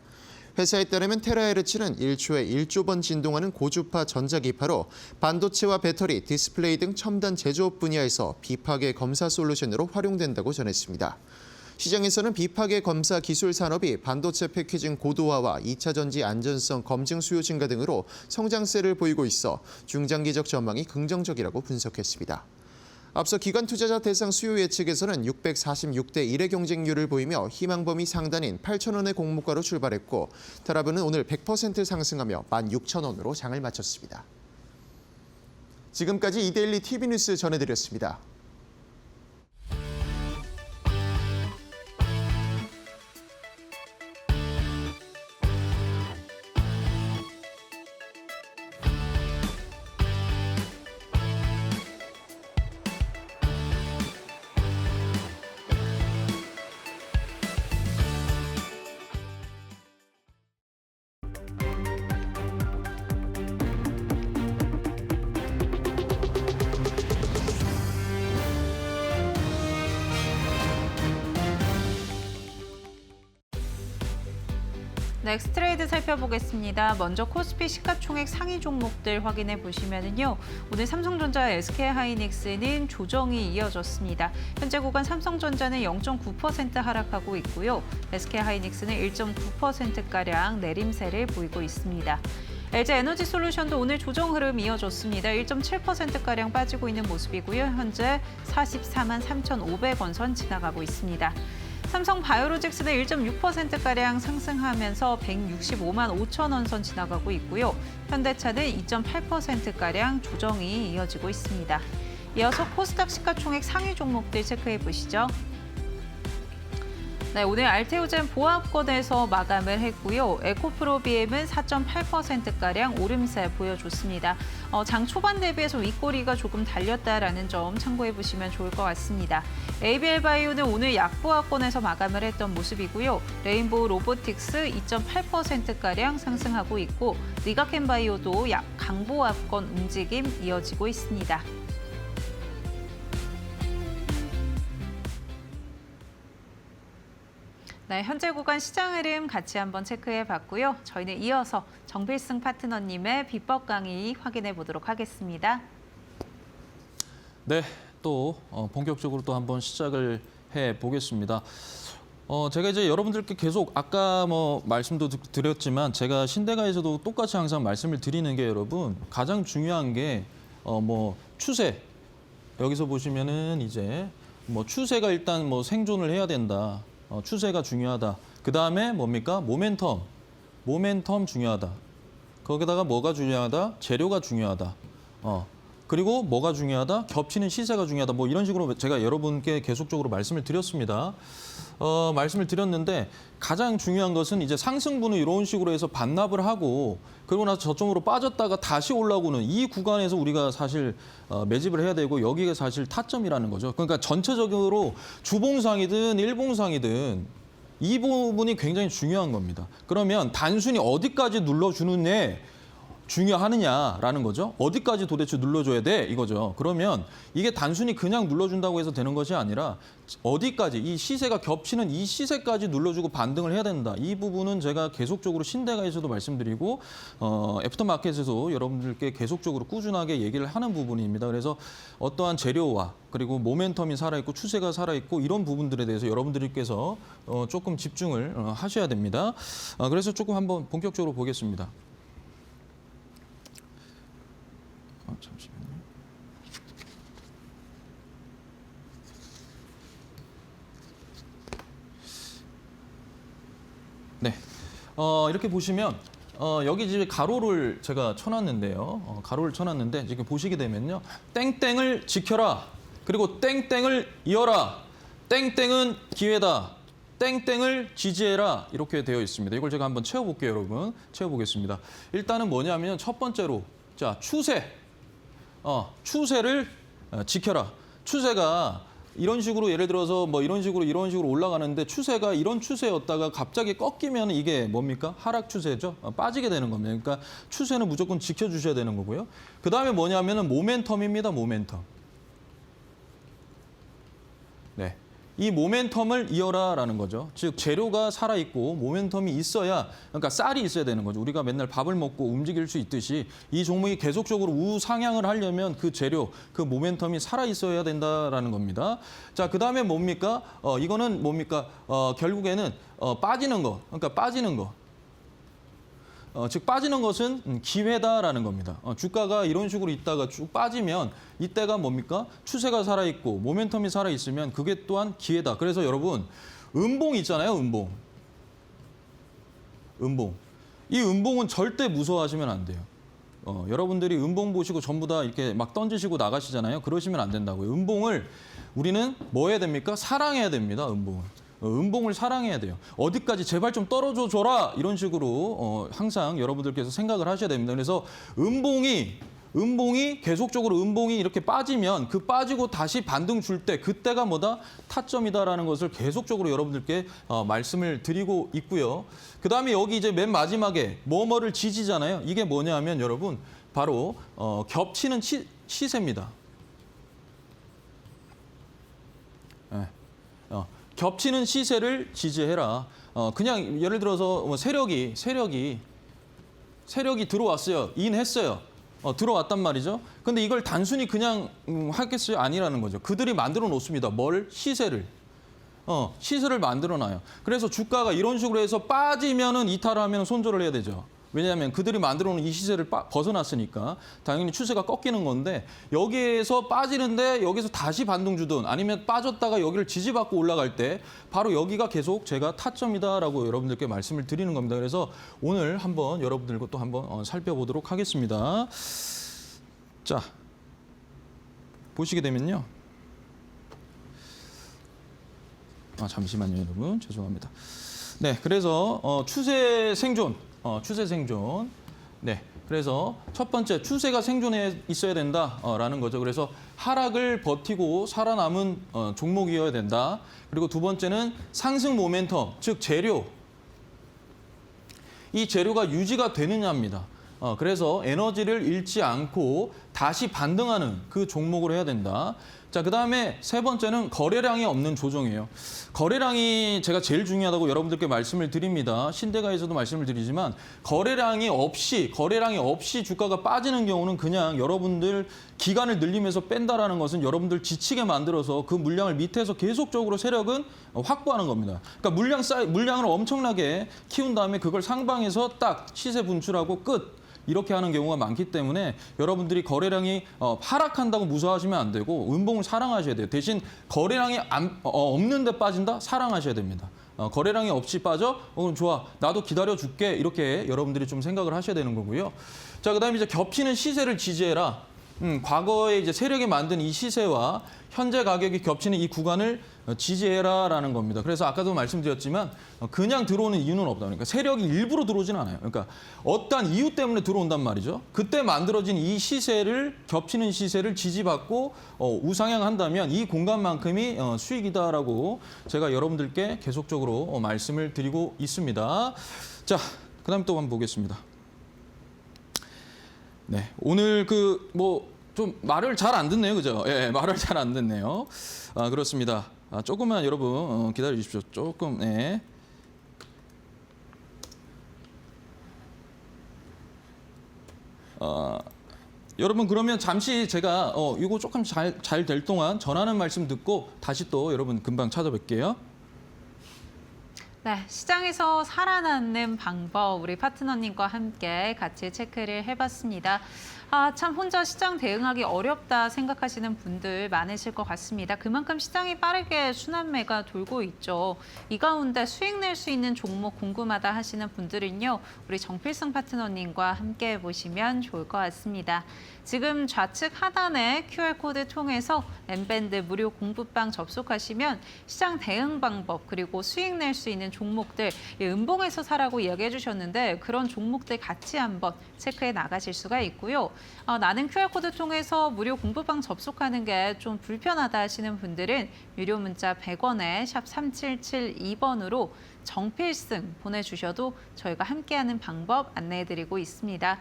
회사에 따르면 테라헤르츠는 1초에 1조 번 진동하는 고주파 전자기파로 반도체와 배터리, 디스플레이 등 첨단 제조업 분야에서 비파괴 검사 솔루션으로 활용된다고 전했습니다. 시장에서는 비파괴 검사 기술 산업이 반도체 패키징 고도화와 2차 전지 안전성 검증 수요 증가 등으로 성장세를 보이고 있어 중장기적 전망이 긍정적이라고 분석했습니다. 앞서 기관 투자자 대상 수요 예측에서는 646대 1의 경쟁률을 보이며 희망 범위 상단인 8,000원의 공모가로 출발했고 테라브는 오늘 100% 상승하며 16,000원으로 장을 마쳤습니다. 지금까지 이데일리 TV 뉴스 전해드렸습니다. 넥스트레이드 살펴보겠습니다. 먼저 코스피 시가총액 상위 종목들 확인해 보시면은요. 오늘 삼성전자, SK하이닉스는 조정이 이어졌습니다. 현재 구간 삼성전자는 0.9% 하락하고 있고요. SK하이닉스는 1.9%가량 내림세를 보이고 있습니다. LG에너지솔루션도 오늘 조정 흐름 이어졌습니다. 1.7%가량 빠지고 있는 모습이고요. 현재 44만 3,500원 선 지나가고 있습니다. 삼성 바이오로직스는 1.6%가량 상승하면서 165만 5천 원 선 지나가고 있고요. 현대차는 2.8%가량 조정이 이어지고 있습니다. 이어서 코스닥 시가총액 상위 종목들 체크해 보시죠. 네, 오늘 알테오젠 보합권에서 마감을 했고요. 에코프로비엠은 4.8%가량 오름세 보여줬습니다. 장 초반 대비해서 윗꼬리가 조금 달렸다라는 점 참고해 보시면 좋을 것 같습니다. ABL바이오는 오늘 약보합권에서 마감을 했던 모습이고요. 레인보우 로보틱스 2.8%가량 상승하고 있고 리가켄바이오도 강보합권 움직임 이어지고 있습니다. 네, 현재 구간 시장 흐름 같이 한번 체크해 봤고요. 저희는 이어서 정필승 파트너님의 비법 강의 확인해 보도록 하겠습니다. 네, 또 본격적으로 또 한번 시작을 해 보겠습니다. 제가 이제 여러분들께 계속 아까 말씀도 드렸지만 제가 신대가에서도 똑같이 항상 말씀을 드리는 게 여러분 가장 중요한 게 추세. 여기서 보시면은 이제 추세가 일단 생존을 해야 된다. 추세가 중요하다. 그 다음에 뭡니까? 모멘텀 중요하다. 거기다가 뭐가 중요하다? 재료가 중요하다. 그리고 뭐가 중요하다? 겹치는 시세가 중요하다. 이런 식으로 제가 여러분께 계속적으로 말씀을 드렸습니다. 말씀을 드렸는데 가장 중요한 것은 이제 상승분을 이런 식으로 해서 반납을 하고 그러고 나서 저점으로 빠졌다가 다시 올라오는 이 구간에서 우리가 사실 매집을 해야 되고 여기가 사실 타점이라는 거죠. 그러니까 전체적으로 주봉상이든 일봉상이든 이 부분이 굉장히 중요한 겁니다. 그러면 단순히 어디까지 눌러주느냐 중요하느냐라는 거죠. 어디까지 도대체 눌러줘야 돼 이거죠. 그러면 이게 단순히 그냥 눌러준다고 해서 되는 것이 아니라 어디까지 이 시세가 겹치는 이 시세까지 눌러주고 반등을 해야 된다. 이 부분은 제가 계속적으로 신대가에서도 말씀드리고 애프터마켓에서도 여러분들께 계속적으로 꾸준하게 얘기를 하는 부분입니다. 그래서 어떠한 재료와 그리고 모멘텀이 살아있고 추세가 살아있고 이런 부분들에 대해서 여러분들께서 조금 집중을 하셔야 됩니다. 그래서 조금 한번 본격적으로 보겠습니다. 잠시만요. 네, 이렇게 보시면 여기 지금 가로를 제가 쳐놨는데요. 가로를 쳐놨는데 지금 보시게 되면요. 땡땡을 지켜라. 그리고 땡땡을 이어라. 땡땡은 기회다. 땡땡을 지지해라. 이렇게 되어 있습니다. 이걸 제가 한번 채워볼게요, 여러분. 채워보겠습니다. 일단은 뭐냐면 첫 번째로 자 추세. 추세를 지켜라. 추세가 이런 식으로 예를 들어서 이런 식으로 올라가는데 추세가 이런 추세였다가 갑자기 꺾이면 이게 뭡니까? 하락 추세죠. 빠지게 되는 겁니다. 그러니까 추세는 무조건 지켜주셔야 되는 거고요. 그 다음에 뭐냐면은 모멘텀입니다. 모멘텀. 네. 이 모멘텀을 이어라라는 거죠. 즉 재료가 살아있고 모멘텀이 있어야, 그러니까 쌀이 있어야 되는 거죠. 우리가 맨날 밥을 먹고 움직일 수 있듯이 이 종목이 계속적으로 우상향을 하려면 그 재료, 그 모멘텀이 살아있어야 된다라는 겁니다. 자, 그다음에 뭡니까? 이거는 뭡니까? 결국에는 빠지는 거, 그러니까 빠지는 거. 즉 빠지는 것은 기회다라는 겁니다. 주가가 이런 식으로 있다가 쭉 빠지면 이때가 뭡니까? 추세가 살아있고 모멘텀이 살아있으면 그게 또한 기회다. 그래서 여러분 음봉 있잖아요. 음봉. 이 음봉은 절대 무서워하시면 안 돼요. 여러분들이 음봉 보시고 전부 다 이렇게 막 던지시고 나가시잖아요. 그러시면 안 된다고요. 음봉을 우리는 뭐 해야 됩니까? 사랑해야 됩니다. 음봉을 사랑해야 돼요. 어디까지 제발 좀 떨어져 줘라 이런 식으로 항상 여러분들께서 생각을 하셔야 됩니다. 그래서 음봉이 계속적으로 음봉이 이렇게 빠지면 그 빠지고 다시 반등 줄 때 그때가 뭐다? 타점이다라는 것을 계속적으로 여러분들께 말씀을 드리고 있고요. 그다음에 여기 이제 맨 마지막에 뭐뭐를 지지잖아요. 이게 뭐냐면 여러분 바로 겹치는 시세입니다. 네. 겹치는 시세를 지지해라. 그냥 예를 들어서 뭐 세력이 들어왔어요. 인했어요. 들어왔단 말이죠. 근데 이걸 단순히 그냥 하겠어요? 아니라는 거죠. 그들이 만들어 놓습니다. 뭘? 시세를 만들어 놔요. 그래서 주가가 이런 식으로 해서 빠지면은 이탈하면 손절을 해야 되죠. 왜냐하면 그들이 만들어 놓은 이 시세를 벗어났으니까 당연히 추세가 꺾이는 건데 여기에서 빠지는데 여기서 다시 반등 주든 아니면 빠졌다가 여기를 지지받고 올라갈 때 바로 여기가 계속 제가 타점이다라고 여러분들께 말씀을 드리는 겁니다. 그래서 오늘 한번 여러분들과 또 한번 살펴보도록 하겠습니다. 자, 보시게 되면요. 잠시만요, 여러분. 죄송합니다. 네, 그래서 추세 생존. 네, 그래서 첫 번째 추세가 생존해 있어야 된다라는 거죠. 그래서 하락을 버티고 살아남은 종목이어야 된다. 그리고 두 번째는 상승 모멘텀, 즉 재료. 이 재료가 유지가 되느냐입니다. 그래서 에너지를 잃지 않고 다시 반등하는 그 종목으로 해야 된다. 자, 그다음에 세 번째는 거래량이 없는 조정이에요. 거래량이 제가 제일 중요하다고 여러분들께 말씀을 드립니다. 신대가에서도 말씀을 드리지만 거래량이 없이 주가가 빠지는 경우는 그냥 여러분들 기간을 늘리면서 뺀다라는 것은 여러분들 지치게 만들어서 그 물량을 밑에서 계속적으로 세력은 확보하는 겁니다. 그러니까 물량을 엄청나게 키운 다음에 그걸 상방에서 딱 시세 분출하고 끝. 이렇게 하는 경우가 많기 때문에 여러분들이 거래량이 하락한다고 무서워하시면 안 되고 음봉을 사랑하셔야 돼요. 대신 거래량이 없는데 빠진다? 사랑하셔야 됩니다. 거래량이 없이 빠져? 그럼 좋아. 나도 기다려줄게. 이렇게 여러분들이 좀 생각을 하셔야 되는 거고요. 자, 그다음에 이제 겹치는 시세를 지지해라. 과거에 이제 세력이 만든 이 시세와 현재 가격이 겹치는 이 구간을 지지해라라는 겁니다. 그래서 아까도 말씀드렸지만 그냥 들어오는 이유는 없다. 그러니까 세력이 일부러 들어오진 않아요. 그러니까 어떠한 이유 때문에 들어온단 말이죠. 그때 만들어진 이 시세를 겹치는 시세를 지지받고 우상향한다면 이 공간만큼이 수익이다라고 제가 여러분들께 계속적으로 말씀을 드리고 있습니다. 자, 그다음 또 한번 보겠습니다. 네, 오늘 좀 말을 잘 안 듣네요, 그죠? 예, 말을 잘 안 듣네요. 그렇습니다. 조금만 여러분 기다려 주십시오. 조금, 네. 여러분 그러면 잠시 제가 이거 조금 잘 될 동안 전하는 말씀 듣고 다시 또 여러분 금방 찾아뵐게요. 네, 시장에서 살아남는 방법 우리 파트너님과 함께 같이 체크를 해봤습니다. 참 혼자 시장 대응하기 어렵다 생각하시는 분들 많으실 것 같습니다. 그만큼 시장이 빠르게 순환매가 돌고 있죠. 이 가운데 수익 낼 수 있는 종목 궁금하다 하시는 분들은요. 우리 정필승 파트너님과 함께 보시면 좋을 것 같습니다. 지금 좌측 하단에 QR코드 통해서 M밴드 무료 공부방 접속하시면 시장 대응 방법 그리고 수익 낼 수 있는 종목들 음봉에서 사라고 이야기해 주셨는데 그런 종목들 같이 한번 체크해 나가실 수가 있고요. 나는 QR코드 통해서 무료 공부방 접속하는 게 좀 불편하다 하시는 분들은 유료 문자 100원에 샵 3772번으로 정필승 보내주셔도 저희가 함께하는 방법 안내해드리고 있습니다.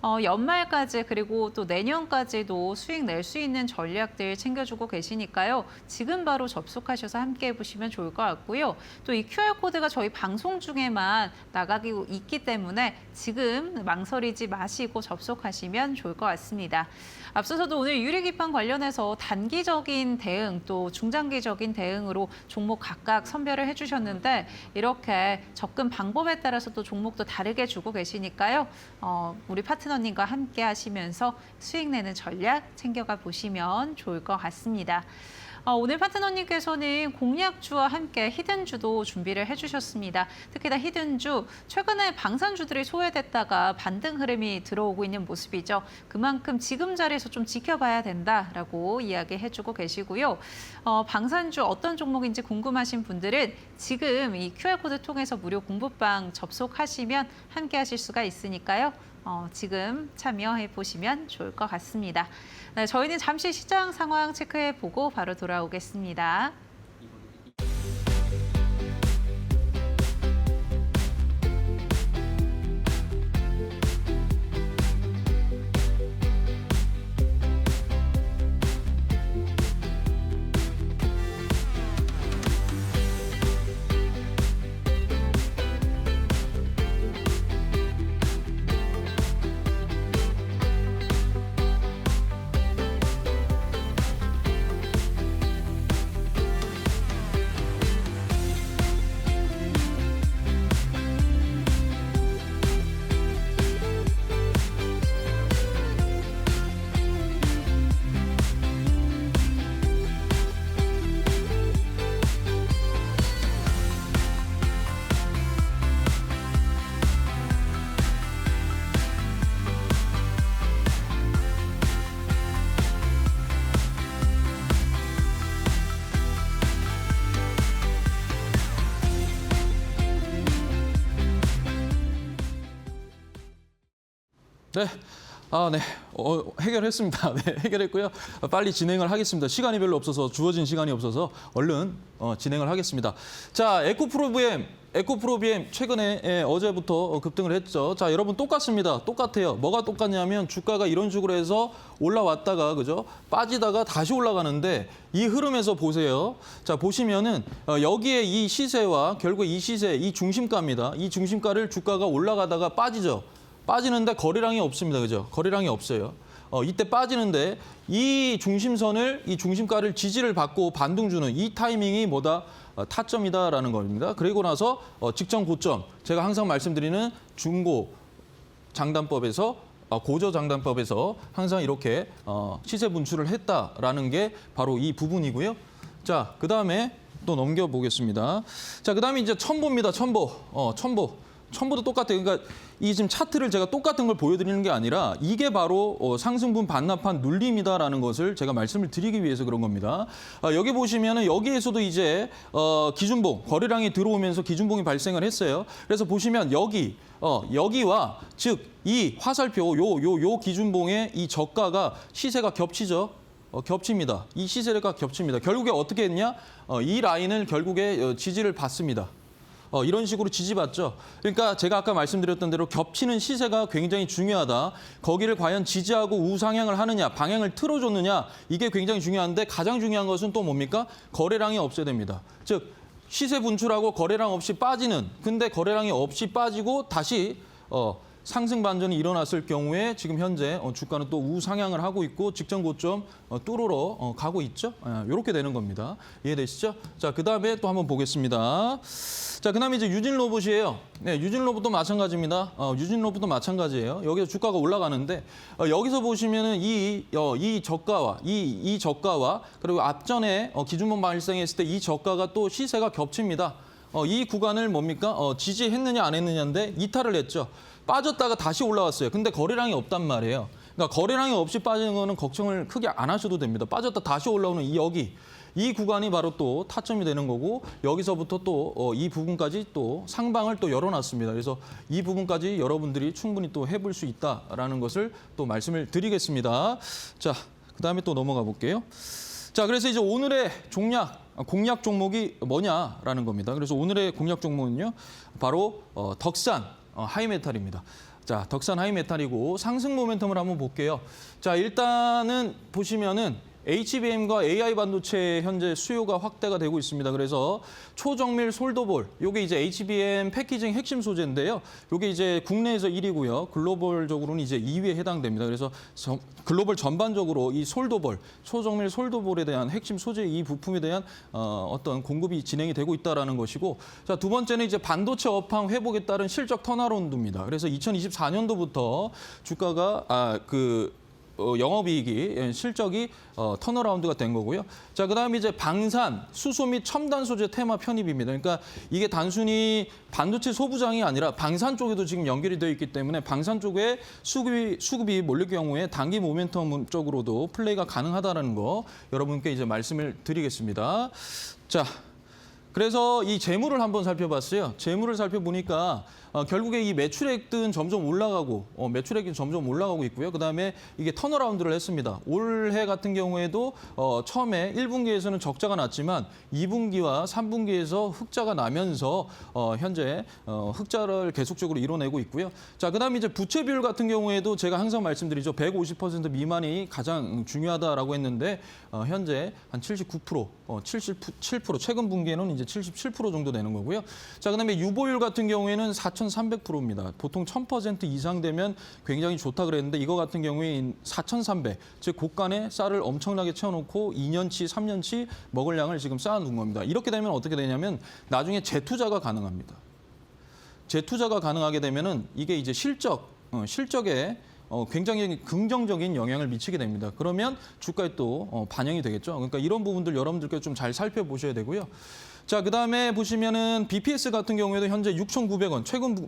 연말까지 그리고 또 내년까지도 수익 낼 수 있는 전략들 챙겨주고 계시니까요. 지금 바로 접속하셔서 함께 해보시면 좋을 것 같고요. 또 이 QR코드가 저희 방송 중에만 나가기 있기 때문에 지금 망설이지 마시고 접속하시면 좋을 것 같습니다. 앞서서도 오늘 유리기판 관련해서 단기적인 대응 또 중장기적인 대응으로 종목 각각 선별을 해주셨는데 이렇게 접근 방법에 따라서 또 종목도 다르게 주고 계시니까요. 우리 파트너님과 함께 하시면서 수익 내는 전략 챙겨가 보시면 좋을 것 같습니다. 오늘 파트너님께서는 공략주와 함께 히든주도 준비를 해주셨습니다. 특히나 히든주, 최근에 방산주들이 소외됐다가 반등 흐름이 들어오고 있는 모습이죠. 그만큼 지금 자리에서 좀 지켜봐야 된다라고 이야기해주고 계시고요. 방산주 어떤 종목인지 궁금하신 분들은 지금 이 QR코드 통해서 무료 공부방 접속하시면 함께 하실 수가 있으니까요. 지금 참여해 보시면 좋을 것 같습니다. 네, 저희는 잠시 시장 상황 체크해 보고 바로 돌아오겠습니다. 네. 네. 해결했습니다. 네, 해결했고요. 빨리 진행을 하겠습니다. 시간이 별로 없어서, 주어진 시간이 없어서 얼른 진행을 하겠습니다. 자, 에코프로비엠 최근에 어제부터 급등을 했죠. 자, 여러분 똑같습니다. 똑같아요. 뭐가 똑같냐면 주가가 이런 식으로 해서 올라왔다가 그죠? 빠지다가 다시 올라가는데 이 흐름에서 보세요. 자, 보시면은 여기에 이 시세와 결국 이 시세, 이 중심가입니다. 이 중심가를 주가가 올라가다가 빠지죠. 빠지는데 거래량이 없습니다. 그죠? 거래량이 없어요. 이때 빠지는데 이 중심가를 지지를 받고 반등 주는 이 타이밍이 뭐다? 타점이다라는 겁니다. 그리고 나서 직전 고점, 제가 항상 말씀드리는 중고 장단법에서 고저 장단법에서 항상 이렇게 시세 분출을 했다라는 게 바로 이 부분이고요. 자, 그다음에 또 넘겨보겠습니다. 자, 그다음에 이제 첨보입니다. 첨보도 똑같아요. 그러니까 이 지금 차트를 제가 똑같은 걸 보여드리는 게 아니라 이게 바로 상승분 반납한 눌림이다라는 것을 제가 말씀을 드리기 위해서 그런 겁니다. 여기 보시면은 여기에서도 이제 기준봉, 거래량이 들어오면서 기준봉이 발생을 했어요. 그래서 보시면 여기와 즉 이 화살표 요 기준봉의 이 저가가 시세가 겹치죠. 겹칩니다. 이 시세가 겹칩니다. 결국에 어떻게 했냐? 이 라인을 결국에 지지를 받습니다. 이런 식으로 지지받죠. 그러니까 제가 아까 말씀드렸던 대로 겹치는 시세가 굉장히 중요하다. 거기를 과연 지지하고 우상향을 하느냐, 방향을 틀어줬느냐, 이게 굉장히 중요한데 가장 중요한 것은 또 뭡니까? 거래량이 없어야 됩니다. 즉 시세 분출하고 거래량 없이 빠지는, 근데 거래량이 없이 빠지고 다시 상승 반전이 일어났을 경우에 지금 현재 주가는 또 우상향을 하고 있고 직전 고점 뚫으러 가고 있죠. 이렇게 되는 겁니다. 이해되시죠? 자, 그다음에 또 한번 보겠습니다. 자, 그다음에 이제 유진로봇이에요. 네, 유진로봇도 마찬가지입니다. 유진로봇도 마찬가지예요. 여기서 주가가 올라가는데 여기서 보시면은 이 저가와 그리고 앞전에 기준봉 발생했을 때 이 저가가 또 시세가 겹칩니다. 이 구간을 뭡니까? 지지했느냐 안 했느냐인데 이탈을 했죠. 빠졌다가 다시 올라왔어요. 근데 거래량이 없단 말이에요. 그러니까 거래량이 없이 빠지는 거는 걱정을 크게 안 하셔도 됩니다. 빠졌다 다시 올라오는 이 구간이 바로 또 타점이 되는 거고 여기서부터 또 이 부분까지 또 상방을 또 열어놨습니다. 그래서 이 부분까지 여러분들이 충분히 또 해볼 수 있다라는 것을 또 말씀을 드리겠습니다. 자, 그다음에 또 넘어가 볼게요. 자, 그래서 이제 오늘의 공략 종목이 뭐냐라는 겁니다. 그래서 오늘의 공략 종목은요, 바로 덕산 하이메탈입니다. 자, 덕산 하이메탈이고 상승 모멘텀을 한번 볼게요. 자, 일단은 보시면은 HBM과 AI 반도체 현재 수요가 확대가 되고 있습니다. 그래서 초정밀 솔더볼, 요게 이제 HBM 패키징 핵심 소재인데요. 요게 이제 국내에서 1위고요. 글로벌적으로는 이제 2위에 해당됩니다. 그래서 글로벌 전반적으로 이 솔더볼, 초정밀 솔더볼에 대한 핵심 소재 이 부품에 대한 어떤 공급이 진행이 되고 있다라는 것이고, 자, 두 번째는 이제 반도체 업황 회복에 따른 실적 턴어라운드입니다. 그래서 2024년도부터 주가가 영업이익이 실적이 턴어라운드가 된 거고요. 자, 그다음에 이제 방산, 수소 및 첨단 소재 테마 편입입니다. 그러니까 이게 단순히 반도체 소부장이 아니라 방산 쪽에도 지금 연결이 되어 있기 때문에 방산 쪽에 수급이 몰릴 경우에 단기 모멘텀 쪽으로도 플레이가 가능하다는 거 여러분께 이제 말씀을 드리겠습니다. 자, 그래서 이 재물을 한번 살펴봤어요. 재물을 살펴보니까 결국에 이 매출액은 점점 올라가고 매출액이 점점 올라가고 있고요. 그다음에 이게 턴어라운드를 했습니다. 올해 같은 경우에도 처음에 1분기에서는 적자가 났지만 2분기와 3분기에서 흑자가 나면서 현재 흑자를 계속적으로 이뤄내고 있고요. 자, 그다음에 이제 부채 비율 같은 경우에도 제가 항상 말씀드리죠. 150% 미만이 가장 중요하다라고 했는데 현재 한 79%, 77% 최근 분기에는 이제 77% 정도 되는 거고요. 자, 그다음에 유보율 같은 경우에는 4,300%입니다. 보통 1,000% 이상 되면 굉장히 좋다 그랬는데 이거 같은 경우에 4,300, 즉 곳간에 쌀을 엄청나게 채워놓고 2년치, 3년치 먹을 양을 지금 쌓아놓은 겁니다. 이렇게 되면 어떻게 되냐면 나중에 재투자가 가능합니다. 재투자가 가능하게 되면은 이게 이제 실적에 굉장히 긍정적인 영향을 미치게 됩니다. 그러면 주가에 또 반영이 되겠죠. 그러니까 이런 부분들 여러분들께 좀 잘 살펴보셔야 되고요. 자, 그다음에 보시면은 BPS 같은 경우에도 현재 6,900원,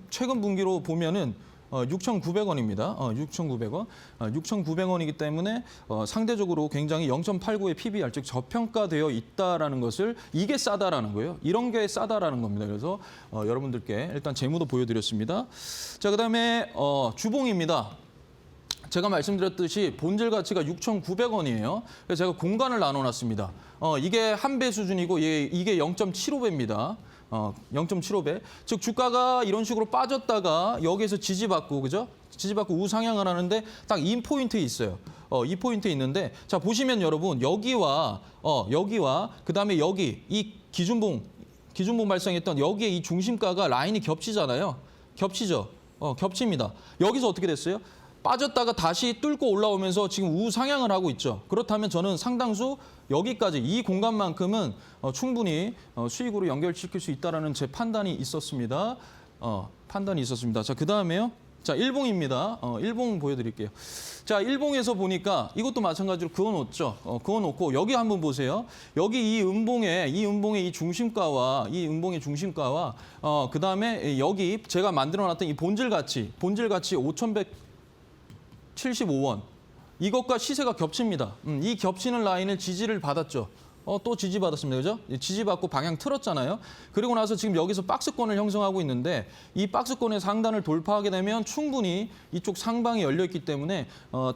최근 분기로 보면은 6,900원입니다. 6,900원. 6,900원이기 때문에 상대적으로 굉장히 0.89의 PBR, 즉 저평가되어 있다라는 것을 이게 싸다라는 거예요. 이런 게 싸다라는 겁니다. 그래서 여러분들께 일단 재무도 보여드렸습니다. 자, 그다음에 주봉입니다. 제가 말씀드렸듯이 본질 가치가 6,900원이에요. 그래서 제가 공간을 나눠놨습니다. 이게 한 배 수준이고 이게 0.75배입니다. 0.75배. 즉 주가가 이런 식으로 빠졌다가 여기에서 지지받고, 그죠? 지지받고 우상향을 하는데 딱 이 포인트에 있어요. 이 포인트에 있는데, 자, 보시면 여러분 여기와 그다음에 여기 이 기준봉 발생했던 여기에 이 중심가가 라인이 겹치잖아요. 겹치죠. 겹칩니다. 여기서 어떻게 됐어요? 빠졌다가 다시 뚫고 올라오면서 지금 우상향을 하고 있죠. 그렇다면 저는 상당수 여기까지 이 공간만큼은 충분히 수익으로 연결시킬 수 있다라는 제 판단이 있었습니다. 자, 그다음에요. 자, 일봉입니다. 일봉 보여드릴게요. 자, 일봉에서 보니까 이것도 마찬가지로 그어놓죠. 그어놓고 여기 한번 보세요. 여기 이 음봉의 이 중심가와 그다음에 여기 제가 만들어놨던 이 본질 가치 5,175원. 이것과 시세가 겹칩니다. 이 겹치는 라인을 지지를 받았죠. 또 지지받았습니다. 그죠? 지지받고 방향 틀었잖아요. 그리고 나서 지금 여기서 박스권을 형성하고 있는데 이 박스권의 상단을 돌파하게 되면 충분히 이쪽 상방이 열려있기 때문에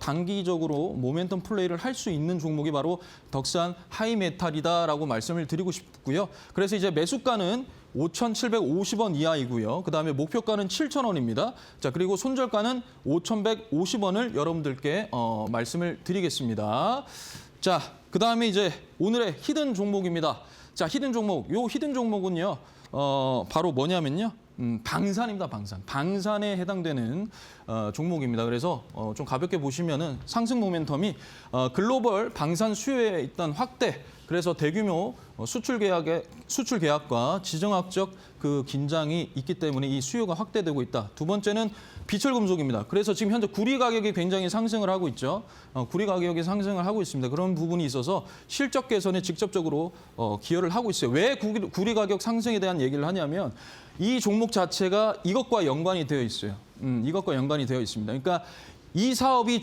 단기적으로 모멘텀 플레이를 할 수 있는 종목이 바로 덕산 하이메탈이다라고 말씀을 드리고 싶고요. 그래서 이제 매수가는 5,750원 이하이고요. 그다음에 목표가는 7,000원입니다. 자, 그리고 손절가는 5,150원을 여러분들께 말씀을 드리겠습니다. 자, 그다음에 이제 오늘의 히든 종목입니다. 자, 히든 종목. 요 히든 종목은요. 바로 뭐냐면요. 방산입니다. 방산에 해당되는 종목입니다. 그래서 좀 가볍게 보시면은 상승 모멘텀이 글로벌 방산 수요에 일단 확대, 그래서 대규모 수출 계약과 지정학적 그 긴장이 있기 때문에 이 수요가 확대되고 있다. 두 번째는 비철금속입니다. 그래서 지금 현재 구리 가격이 굉장히 상승을 하고 있죠. 구리 가격이 상승을 하고 있습니다. 그런 부분이 있어서 실적 개선에 직접적으로 기여를 하고 있어요. 왜 구리 가격 상승에 대한 얘기를 하냐면 이 종목 자체가 이것과 연관이 되어 있어요. 이것과 연관이 되어 있습니다. 그러니까 이 사업이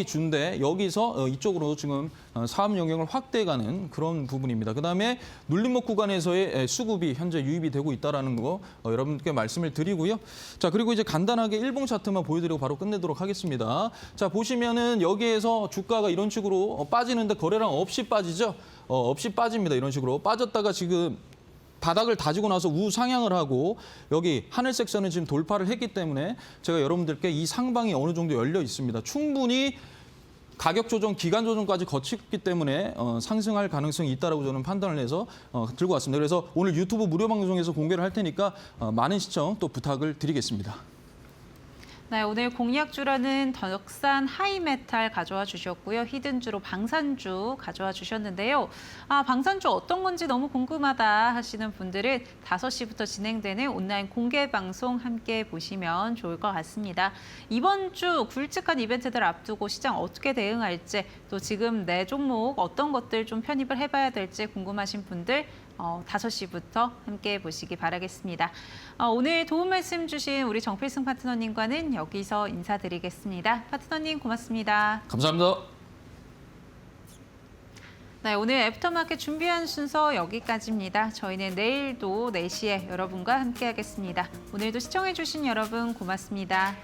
준데 여기서 이쪽으로 지금 사업 영역을 확대해가는 그런 부분입니다. 그다음에 눌림목 구간에서의 수급이 현재 유입이 되고 있다는 거 여러분께 말씀을 드리고요. 자, 그리고 이제 간단하게 일봉 차트만 보여드리고 바로 끝내도록 하겠습니다. 자, 보시면은 여기에서 주가가 이런 식으로 빠지는데 거래량 없이 빠지죠. 없이 빠집니다. 이런 식으로 빠졌다가 지금 바닥을 다지고 나서 우상향을 하고 여기 하늘색 선은 지금 돌파를 했기 때문에 제가 여러분들께 이 상방이 어느 정도 열려 있습니다. 충분히 가격 조정, 기간 조정까지 거쳤기 때문에 상승할 가능성이 있다라고 저는 판단을 해서 들고 왔습니다. 그래서 오늘 유튜브 무료 방송에서 공개를 할 테니까 많은 시청 또 부탁을 드리겠습니다. 네, 오늘 공약주로는 덕산 하이메탈 가져와 주셨고요. 히든주로 방산주 가져와 주셨는데요. 방산주 어떤 건지 너무 궁금하다 하시는 분들은 5시부터 진행되는 온라인 공개 방송 함께 보시면 좋을 것 같습니다. 이번 주 굵직한 이벤트들 앞두고 시장 어떻게 대응할지, 또 지금 내 종목 어떤 것들 좀 편입을 해봐야 될지 궁금하신 분들 5시부터 함께 보시기 바라겠습니다. 오늘 도움 말씀 주신 우리 정필승 파트너님과는 여기서 인사드리겠습니다. 파트너님 고맙습니다. 감사합니다. 네, 오늘 애프터마켓 준비한 순서 여기까지입니다. 저희는 내일도 4시에 여러분과 함께하겠습니다. 오늘도 시청해주신 여러분 고맙습니다.